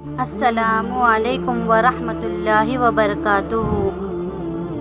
السلام علیکم ورحمۃ اللہ وبرکاتہ۔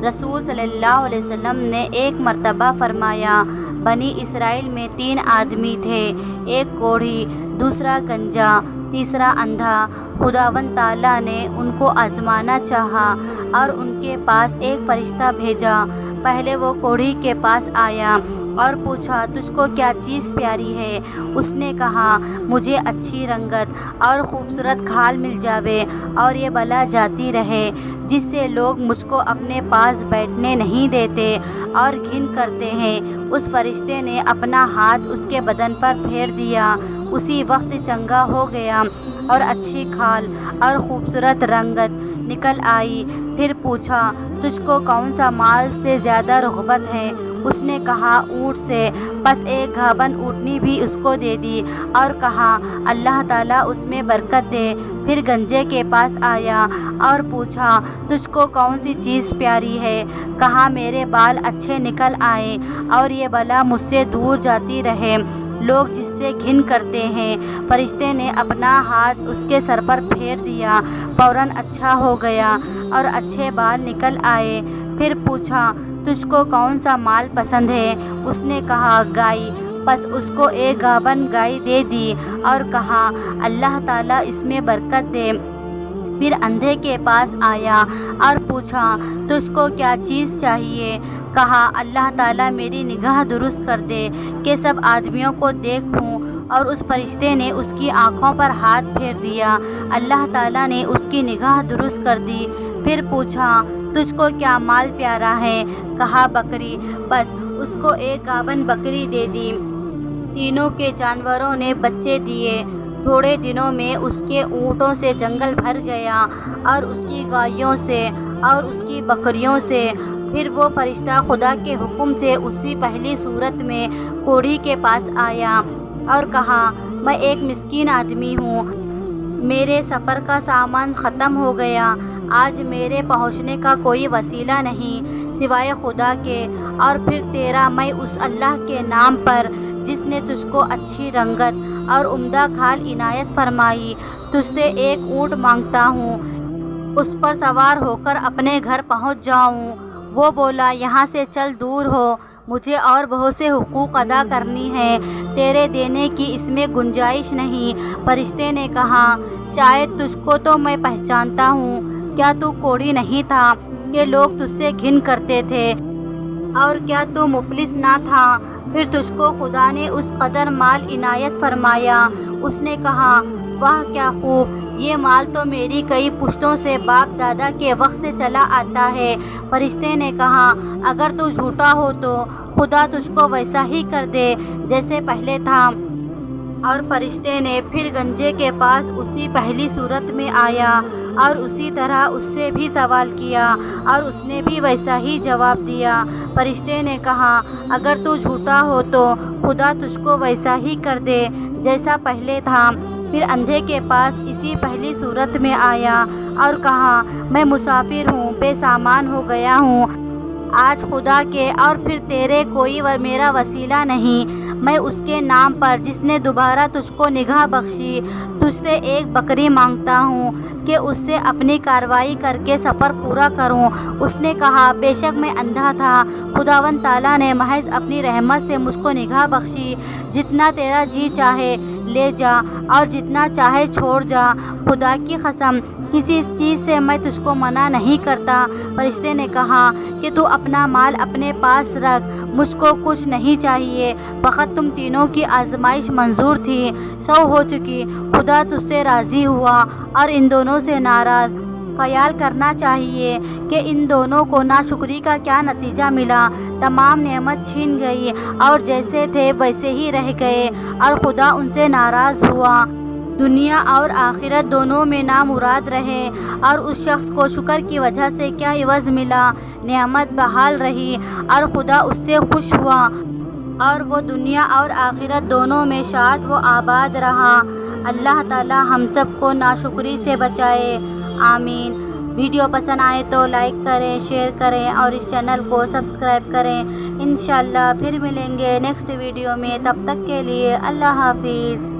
رسول صلی اللہ علیہ وسلم نے ایک مرتبہ فرمایا، بنی اسرائیل میں 3 آدمی تھے، ایک کوڑھی، دوسرا گنجا، تیسرا اندھا۔ خداوند تعالیٰ نے ان کو آزمانا چاہا اور ان کے پاس ایک فرشتہ بھیجا۔ پہلے وہ کوڑھی کے پاس آیا اور پوچھا، تجھ کو کیا چیز پیاری ہے؟ اس نے کہا، مجھے اچھی رنگت اور خوبصورت کھال مل جاوے اور یہ بلا جاتی رہے جس سے لوگ مجھ کو اپنے پاس بیٹھنے نہیں دیتے اور گھن کرتے ہیں۔ اس فرشتے نے اپنا ہاتھ اس کے بدن پر پھیر دیا، اسی وقت چنگا ہو گیا اور اچھی کھال اور خوبصورت رنگت نکل آئی۔ پھر پوچھا، تجھ کو کون سا مال سے زیادہ رغبت ہے؟ اس نے کہا، اونٹ سے۔ پس ایک گھاون اونٹنی بھی اس کو دے دی اور کہا، اللہ تعالیٰ اس میں برکت دے۔ پھر گنجے کے پاس آیا اور پوچھا، تجھ کو کون سی چیز پیاری ہے؟ کہا، میرے بال اچھے نکل آئیں اور یہ بلا مجھ سے دور جاتی رہے، لوگ جس سے گھن کرتے ہیں۔ فرشتے نے اپنا ہاتھ اس کے سر پر پھیر دیا، فوراً اچھا ہو گیا اور اچھے بال نکل آئے۔ پھر پوچھا، تجھ کو کون سا مال پسند ہے؟ اس نے کہا، گائے۔ پس اس کو ایک گاون گائے دے دی اور کہا، اللہ تعالیٰ اس میں برکت دے۔ پھر اندھے کے پاس آیا اور پوچھا، تجھ کو کیا چیز چاہیے؟ کہا، اللہ تعالیٰ میری نگاہ درست کر دے کہ سب آدمیوں کو دیکھوں۔ اور اس فرشتے نے اس کی آنکھوں پر ہاتھ پھیر دیا، اللہ تعالیٰ نے اس کی نگاہ درست کر دی۔ پھر پوچھا، تجھ کو کیا مال پیارا ہے؟ کہا، بکری۔ بس اس کو ایک گاون بکری دے دی۔ تینوں کے جانوروں نے بچے دیے۔ تھوڑے دنوں میں اس کے اونٹوں سے جنگل بھر گیا اور اس کی گایوں سے اور اس کی بکریوں سے۔ پھر وہ فرشتہ خدا کے حکم سے اسی پہلی صورت میں کوڑھی کے پاس آیا اور کہا، میں ایک مسکین آدمی ہوں، میرے سفر کا سامان ختم ہو گیا، آج میرے پہنچنے کا کوئی وسیلہ نہیں سوائے خدا کے اور پھر تیرا۔ میں اس اللہ کے نام پر جس نے تجھ کو اچھی رنگت اور عمدہ کھال عنایت فرمائی، تجھ سے ایک اونٹ مانگتا ہوں، اس پر سوار ہو کر اپنے گھر پہنچ جاؤں۔ وہ بولا، یہاں سے چل دور ہو، مجھے اور بہت سے حقوق ادا کرنی ہیں، تیرے دینے کی اس میں گنجائش نہیں۔ فرشتے نے کہا، شاید تجھ کو تو میں پہچانتا ہوں، کیا تو کوڑھی نہیں تھا کہ لوگ تجھ سے گھن کرتے تھے؟ اور کیا تو مفلس نہ تھا؟ پھر تجھ کو خدا نے اس قدر مال عنایت فرمایا۔ اس نے کہا، واہ کیا خوب، یہ مال تو میری کئی پشتوں سے باپ دادا کے وقت سے چلا آتا ہے۔ فرشتے نے کہا، اگر تو جھوٹا ہو تو خدا تجھ کو ویسا ہی کر دے جیسے پہلے تھا۔ اور فرشتے نے پھر گنجے کے پاس اسی پہلی صورت میں آیا اور اسی طرح اس سے بھی سوال کیا اور اس نے بھی ویسا ہی جواب دیا۔ فرشتے نے کہا، اگر تو جھوٹا ہو تو خدا تجھ کو ویسا ہی کر دے جیسا پہلے تھا۔ پھر اندھے کے پاس اسی پہلی صورت میں آیا اور کہا، میں مسافر ہوں، بے سامان ہو گیا ہوں، آج خدا کے اور پھر تیرے کوئی میرا وسیلہ نہیں۔ میں اس کے نام پر جس نے دوبارہ تجھ کو نگاہ بخشی، تجھ سے ایک بکری مانگتا ہوں کہ اس سے اپنی کارروائی کر کے سفر پورا کروں۔ اس نے کہا، بے شک میں اندھا تھا، خداوند تعالیٰ نے محض اپنی رحمت سے مجھ کو نگاہ بخشی۔ جتنا تیرا جی چاہے لے جا اور جتنا چاہے چھوڑ جا، خدا کی قسم کسی چیز سے میں تجھ کو منع نہیں کرتا۔ فرشتے نے کہا کہ تو اپنا مال اپنے پاس رکھ، مجھ کو کچھ نہیں چاہیے، فقط تم تینوں کی آزمائش منظور تھی، 100 ہو چکی، خدا تجھ سے راضی ہوا اور ان دونوں سے ناراض۔ خیال کرنا چاہیے کہ ان دونوں کو ناشکری کا کیا نتیجہ ملا، تمام نعمت چھین گئی اور جیسے تھے ویسے ہی رہ گئے اور خدا ان سے ناراض ہوا، دنیا اور آخرت دونوں میں نامراد رہے۔ اور اس شخص کو شکر کی وجہ سے کیا عوض ملا، نعمت بحال رہی اور خدا اس سے خوش ہوا اور وہ دنیا اور آخرت دونوں میں شاد و آباد رہا۔ اللہ تعالی ہم سب کو ناشکری سے بچائے، آمین۔ ویڈیو پسند آئے تو لائک کریں، شیئر کریں اور اس چینل کو سبسکرائب کریں۔ انشاءاللہ پھر ملیں گے نیکسٹ ویڈیو میں، تب تک کے لیے اللہ حافظ۔